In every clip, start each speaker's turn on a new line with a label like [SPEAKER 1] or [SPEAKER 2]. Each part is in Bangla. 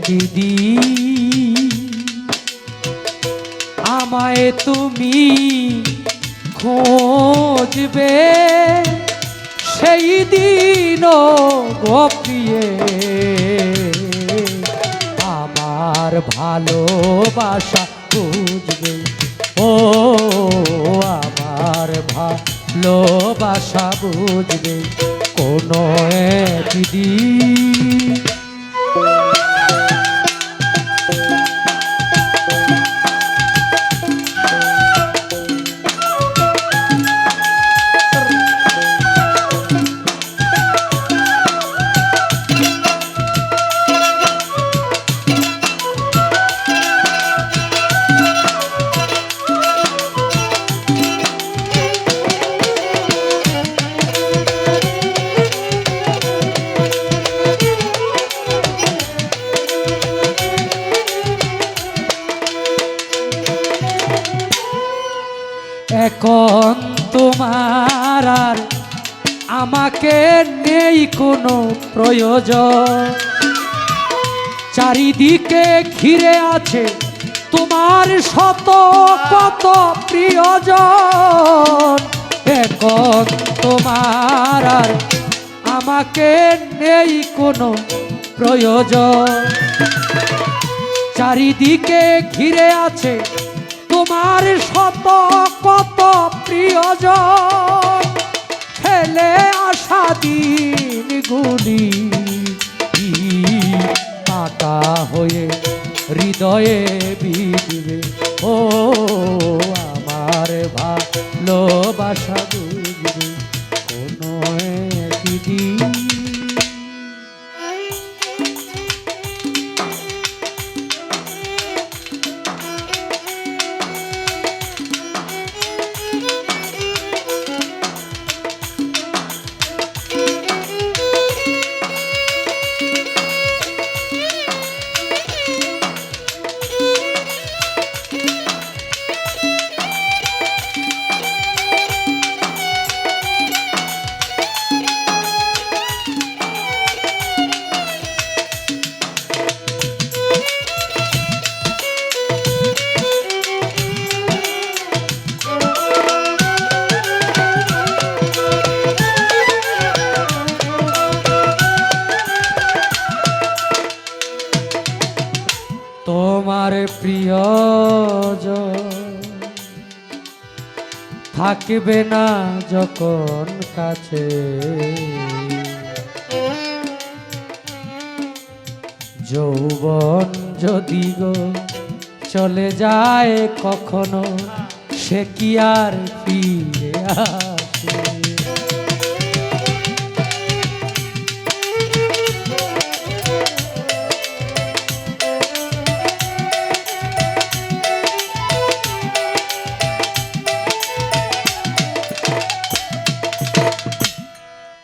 [SPEAKER 1] একদিন আমায় তুমি খোঁজবে, সেই দিনও গোপিয়ে আমার ভালোবাসা বুঝবে। ও আমার ভালোবাসা বুঝবে কোনো একদিন। এখন তোমার আর আমাকে নেই কোনো প্রয়োজন, চারিদিকে ঘিরে আছে তোমার শত কত প্রিয়জন। এখন তোমার আর আমাকে নেই কোনো প্রয়োজন, চারিদিকে ঘিরে আছে তোমার শত কত প্রিয়জন। ফেলে আসা দিনগুলি কাঁটা হয়ে হৃদয়ে বিঁধবে। ও আমার ভালোবাসা বুঝবে কোনো একদিন। তোমার প্রিয়জন থাকবে না যখন কাছে, যৌবন যদি গো চলে যায় কখনো, সে কি আর ফিরে আসে।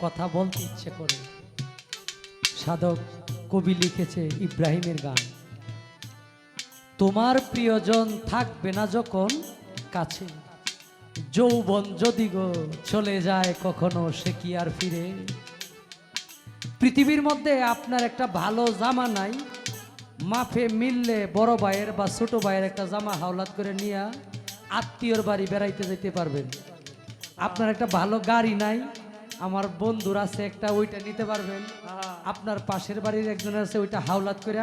[SPEAKER 1] কথা বলতে ইচ্ছে করে, সাধক কবি লিখেছে ইব্রাহিমের গান। তোমার প্রিয়জন থাকবে না যখন কাছে, যৌবন যদি গো চলে যায় কখনো, সে কি আর ফিরে। পৃথিবীর মধ্যে আপনার একটা ভালো জামা নাই, মাফে মিললে বড় ভাইয়ের বা ছোট ভাইয়ের একটা জামা হাওলাত করে নিয়ে আত্মীয়র বাড়ি বেড়াইতে যেতে পারবেন। আপনার একটা ভালো গাড়ি নাই, আমার বন্ধুর আছে একটা, ওইটা নিতে পারবেন। আপনার পাশের বাড়ির একজন আছে, ওইটা হাওলাত করে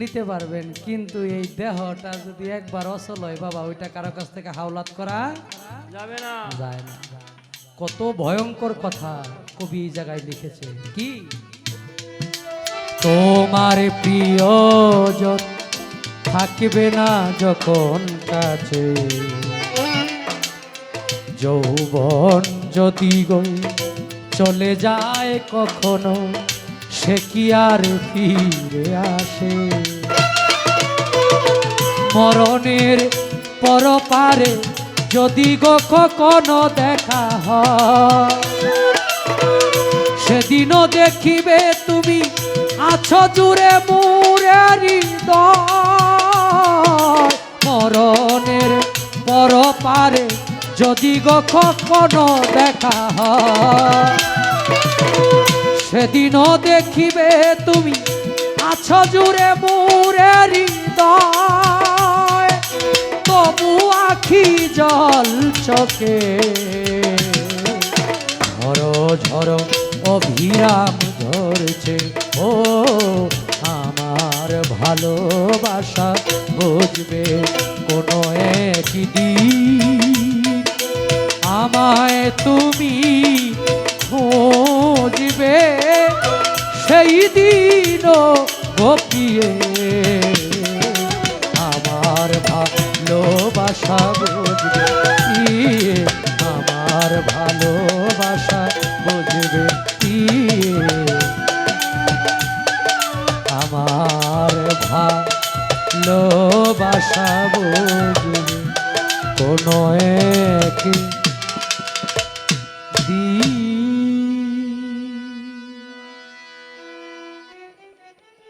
[SPEAKER 1] নিতে পারবেন। কিন্তু এই দেহটা যদি একবার অচল হয় বাবা, ওইটা কারো কাছ থেকে হাওলাত করা যাবে না, যায় না। কত ভয়ঙ্কর কথা কবি এই জায়গায় লিখেছে কি, তোমার প্রিয়জন থাকবে না যখন কাছে, যৌবন যদি গো চলে যায় কখনো, সে কি আর ফিরে আসে। মরণের পরপারে যদি গো কখনো দেখা হয়, সেদিনও দেখিবে তুমি আছো জুড়ে মুরে হৃদয়। মরণের পরপারে যদি গো কখনো দেখা হয়, সেদিনও দেখিবে তুমি আছো জুড়ে মোরে হৃদয়, তবু আখি জল চোখে ঝরো ঝরো অভিরাম ঝরছে। ও আমার ভালোবাসা বুঝবে কোনো একদিন, আমায় তুমি খুঁজবে সেই দিনও গোপিয়ে। আমার ভালোবাসা বুঝবে, আমার ভালোবাসা বুঝবে, আমার ভালোবাসা বুঝবে কোনো এক